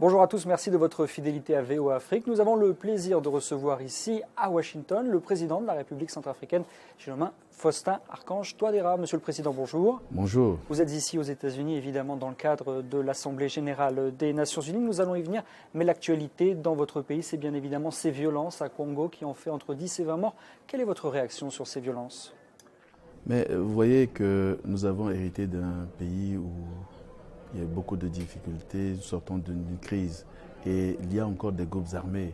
Bonjour à tous, merci de votre fidélité à VOA Afrique. Nous avons le plaisir de recevoir ici à Washington le président de la République centrafricaine, j'ai nommé Faustin Archange Touadéra. Monsieur le Président, bonjour. Bonjour. Vous êtes ici aux États-Unis, évidemment, dans le cadre de l'Assemblée générale des Nations Unies. Nous allons y venir, mais l'actualité dans votre pays, c'est bien évidemment ces violences à Congo qui ont fait entre 10 et 20 morts. Quelle est votre réaction sur ces violences ? Mais vous voyez que nous avons hérité d'un pays où il y a beaucoup de difficultés, sortant d'une crise. Et il y a encore des groupes armés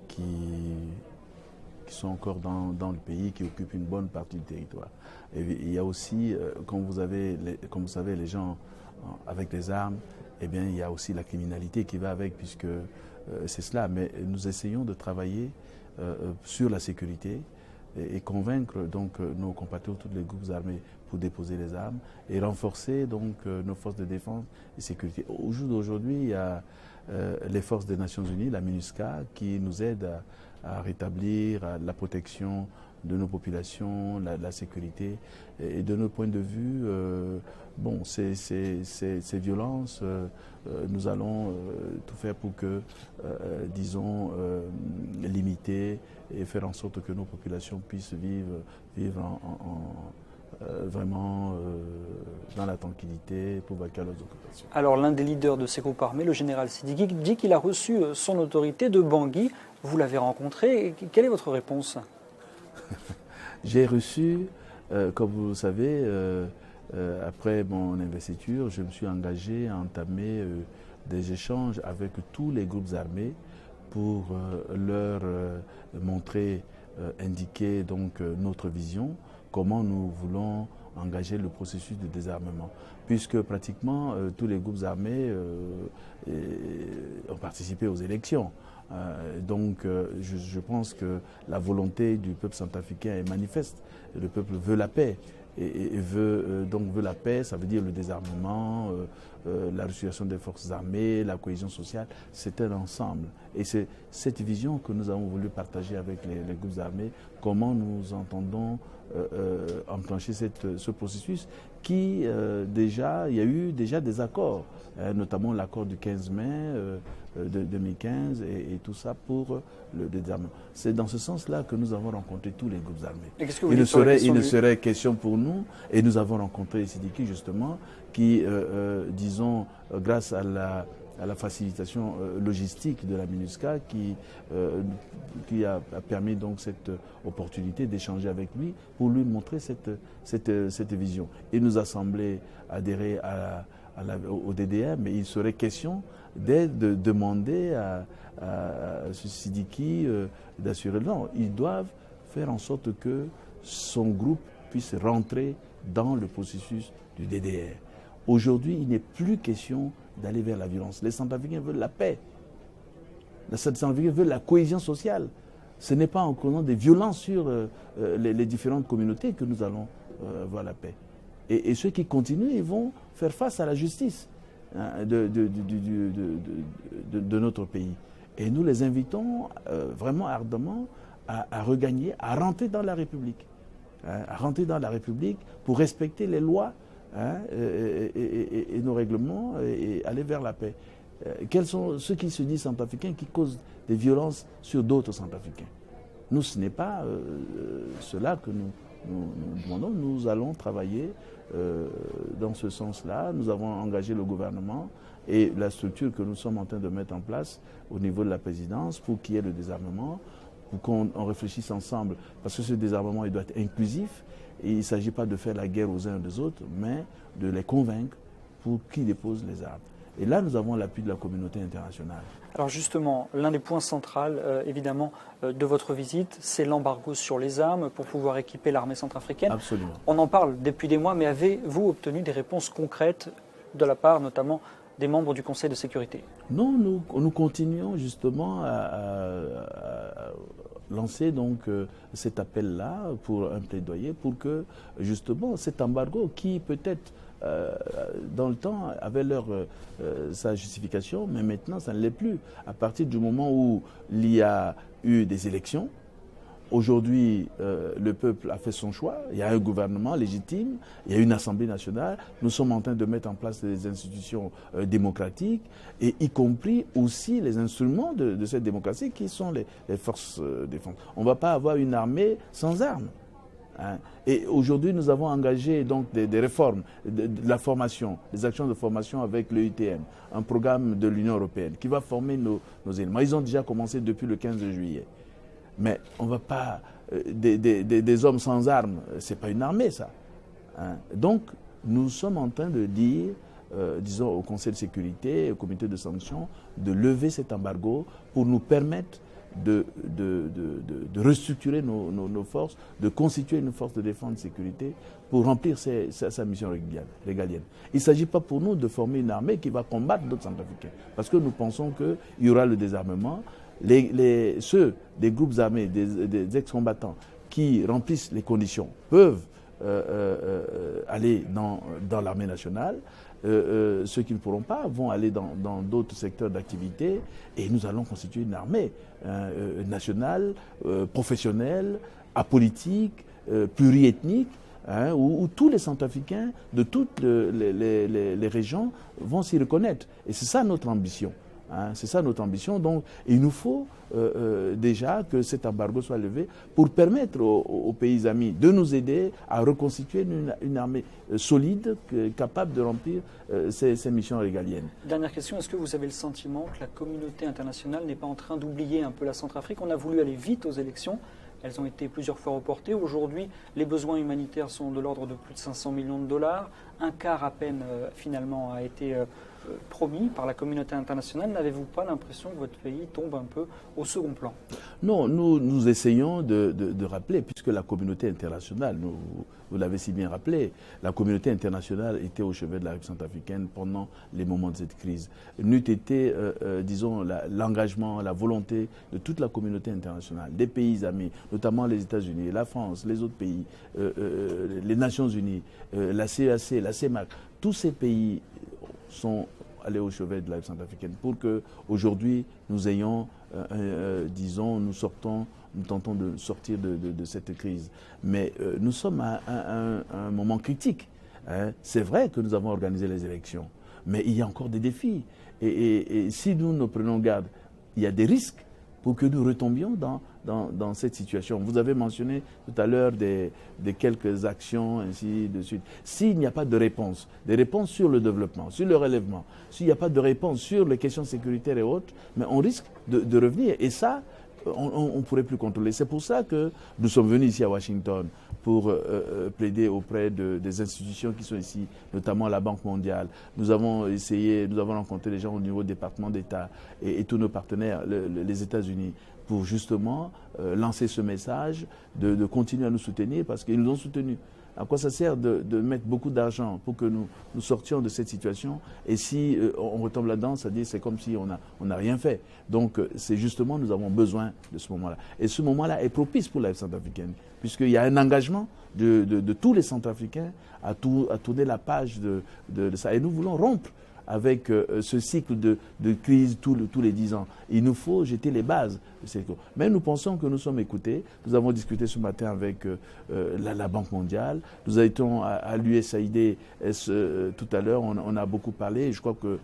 qui sont encore dans le pays, qui occupent une bonne partie du territoire. Et il y a aussi, comme vous savez, les gens avec des armes, eh bien, il y a aussi la criminalité qui va avec, puisque c'est cela. Mais nous essayons de travailler sur la sécurité et convaincre donc nos compatriotes, tous les groupes armés, pour déposer les armes et renforcer donc nos forces de défense et sécurité. Au jour d'aujourd'hui, il y a les forces des Nations Unies, la MINUSCA, qui nous aident à rétablir la protection de nos populations, la sécurité. Et de notre point de vue, ces violences, nous allons tout faire pour que, limiter et faire en sorte que nos populations puissent vivre vraiment dans la tranquillité pour vaquer leurs occupations. Alors l'un des leaders de ces groupes armés, le général Sidiki, dit qu'il a reçu son autorité de Bangui. Vous l'avez rencontré. Quelle est votre réponse ? J'ai reçu, comme vous le savez, après mon investiture, je me suis engagé à entamer des échanges avec tous les groupes armés pour leur montrer, indiquer donc notre vision, comment nous voulons engager le processus de désarmement. Puisque pratiquement tous les groupes armés ont participé aux élections. Je pense que la volonté du peuple centrafricain est manifeste. Le peuple veut la paix. Et veut la paix, ça veut dire le désarmement, la restitution des forces armées, la cohésion sociale, c'est un ensemble. Et c'est cette vision que nous avons voulu partager avec les groupes armés, comment nous entendons enclencher ce processus qui, il y a eu déjà des accords, notamment l'accord du 15 mai de 2015 et tout ça pour le désarmement. C'est dans ce sens-là que nous avons rencontré tous les groupes armés. Il ne serait question pour nous, et nous avons rencontré Sidiki justement, qui, grâce à la facilitation logistique de la MINUSCA qui a permis donc cette opportunité d'échanger avec lui pour lui montrer cette vision. Il nous a semblé adhérer au DDR, mais il serait question de demander à Sidiki d'assurer. Non, ils doivent faire en sorte que son groupe puisse rentrer dans le processus du DDR. Aujourd'hui, il n'est plus question d'aller vers la violence. Les Centrafricains veulent la paix. Les Centrafricains veulent la cohésion sociale. Ce n'est pas en causant des violences sur les différentes communautés que nous allons voir la paix. Et ceux qui continuent, ils vont faire face à la justice de notre pays. Et nous les invitons vraiment ardemment à regagner, à rentrer dans la République. À rentrer dans la République pour respecter les lois et nos règlements et aller vers la paix. Quels sont ceux qui se disent centrafricains qui causent des violences sur d'autres centrafricains? Nous, ce n'est pas cela que nous demandons. Nous allons travailler dans ce sens-là. Nous avons engagé le gouvernement et la structure que nous sommes en train de mettre en place au niveau de la présidence pour qu'il y ait le désarmement, pour qu'on réfléchisse ensemble, parce que ce désarmement il doit être inclusif. Et il ne s'agit pas de faire la guerre aux uns et aux autres, mais de les convaincre pour qu'ils déposent les armes. Et là, nous avons l'appui de la communauté internationale. Alors justement, l'un des points centraux, évidemment, de votre visite, c'est l'embargo sur les armes pour pouvoir équiper l'armée centrafricaine. Absolument. On en parle depuis des mois, mais avez-vous obtenu des réponses concrètes de la part, notamment, des membres du Conseil de sécurité? Non, nous continuons justement à lancer donc cet appel-là pour un plaidoyer pour que justement cet embargo qui peut-être dans le temps avait sa justification, mais maintenant ça ne l'est plus. À partir du moment où il y a eu des élections, Aujourd'hui, le peuple a fait son choix. Il y a un gouvernement légitime, il y a une Assemblée nationale. Nous sommes en train de mettre en place des institutions démocratiques, et y compris aussi les instruments de cette démocratie qui sont les forces de défense. On ne va pas avoir une armée sans armes. Hein. Et aujourd'hui, nous avons engagé donc des réformes de la formation, des actions de formation avec le UTM, un programme de l'Union européenne qui va former nos éléments. Ils ont déjà commencé depuis le 15 juillet. Mais on ne va pas... des hommes sans armes, ce n'est pas une armée, ça. Hein. Donc, nous sommes en train de dire, disons, au Conseil de sécurité, au comité de sanctions, de lever cet embargo pour nous permettre de restructurer nos forces, de constituer une force de défense et de sécurité pour remplir sa mission régalienne. Il ne s'agit pas pour nous de former une armée qui va combattre d'autres Centrafricains, parce que nous pensons qu'il y aura le désarmement. Ceux des groupes armés, des ex-combattants qui remplissent les conditions peuvent aller dans l'armée nationale. Ceux qui ne pourront pas vont aller dans d'autres secteurs d'activité, et nous allons constituer une armée nationale, professionnelle, apolitique, pluriethnique, hein, où tous les Centrafricains de toutes les régions vont s'y reconnaître. Et c'est ça notre ambition. Hein, c'est ça notre ambition. Donc, il nous faut déjà que cet embargo soit levé pour permettre aux pays amis de nous aider à reconstituer une armée solide, capable de remplir ces missions régaliennes. Dernière question, est-ce que vous avez le sentiment que la communauté internationale n'est pas en train d'oublier un peu la Centrafrique? On a voulu aller vite aux élections. Elles ont été plusieurs fois reportées. Aujourd'hui, les besoins humanitaires sont de l'ordre de plus de 500 millions de dollars. Un quart à peine, finalement, a été promis par la communauté internationale. N'avez-vous pas l'impression que votre pays tombe un peu au second plan? Non, nous essayons de rappeler, puisque la communauté internationale, vous l'avez si bien rappelé, la communauté internationale était au chevet de la République centrafricaine pendant les moments de cette crise. N'eût été, disons, l'engagement, la volonté de toute la communauté internationale, des pays amis, notamment les États-Unis, la France, les autres pays, les Nations Unies, la CEAC, la CEMAC, tous ces pays sont allés au chevet de la République centrafricaine pour qu'aujourd'hui nous ayons, disons, nous tentons de sortir de cette crise. Mais nous sommes à un moment critique. Hein. C'est vrai que nous avons organisé les élections, mais il y a encore des défis. Et si nous ne prenons garde, il y a des risques pour que nous retombions dans cette situation. Vous avez mentionné tout à l'heure des quelques actions, ainsi de suite. S'il n'y a pas de réponse, des réponses sur le développement, sur le relèvement, s'il n'y a pas de réponse sur les questions sécuritaires et autres, mais on risque de revenir. Et ça, on ne pourrait plus contrôler. C'est pour ça que nous sommes venus ici à Washington pour plaider auprès des institutions qui sont ici, notamment la Banque mondiale. Nous avons rencontré les gens au niveau du département d'État et tous nos partenaires, les États-Unis, pour justement lancer ce message de continuer à nous soutenir, parce qu'ils nous ont soutenus. À quoi ça sert de mettre beaucoup d'argent pour que nous sortions de cette situation, et si on retombe là-dedans, c'est comme si on n'a rien fait. Donc c'est justement, nous avons besoin de ce moment-là. Et ce moment-là est propice pour la République centrafricaine, puisqu'il y a un engagement de tous les Centrafricains à tourner la page de ça. Et nous voulons rompre avec ce cycle de crise tous les 10 ans. Il nous faut jeter les bases de ces cours. Mais nous pensons que nous sommes écoutés. Nous avons discuté ce matin avec la Banque mondiale. Nous étions à l'USAID tout à l'heure. On a beaucoup parlé. Je crois que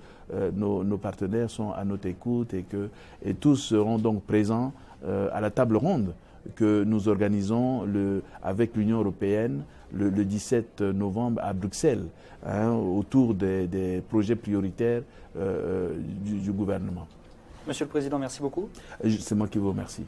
nos partenaires sont à notre écoute et tous seront donc présents à la table ronde que nous organisons avec l'Union européenne le 17 novembre à Bruxelles, hein, autour des projets prioritaires du gouvernement. Monsieur le Président, merci beaucoup. C'est moi qui vous remercie.